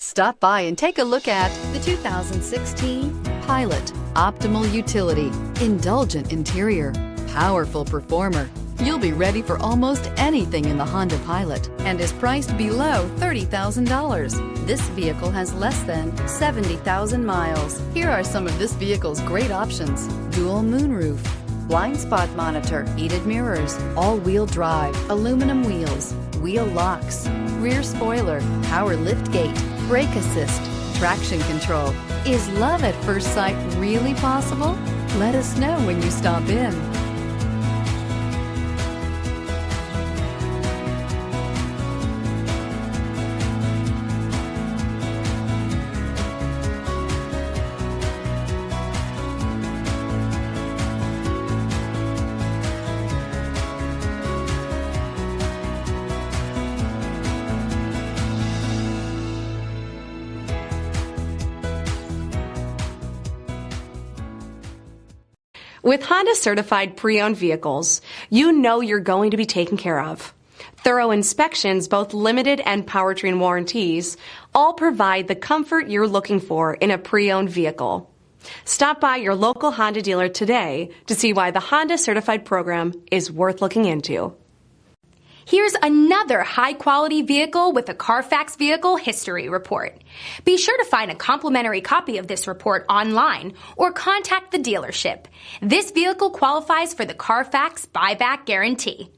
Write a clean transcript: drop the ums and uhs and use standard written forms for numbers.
Stop by and take a look at the 2016 Pilot. Optimal utility, indulgent interior, powerful performer. You'll be ready for almost anything in the Honda Pilot and is priced below $30,000. This vehicle has less than 70,000 miles. Here are some of this vehicle's great options: dual moonroof, blind spot monitor, heated mirrors, all-wheel drive, aluminum wheels, wheel locks, rear spoiler, power liftgate, brake assist, traction control. Is love at first sight really possible? Let us know when you stop in. With Honda certified pre-owned vehicles, you know you're going to be taken care of. Thorough inspections, both limited and powertrain warranties, all provide the comfort you're looking for in a pre-owned vehicle. Stop by your local Honda dealer today to see why the Honda certified program is worth looking into. Here's another high-quality vehicle with a Carfax Vehicle History Report. Be sure to find a complimentary copy of this report online or contact the dealership. This vehicle qualifies for the Carfax Buyback Guarantee.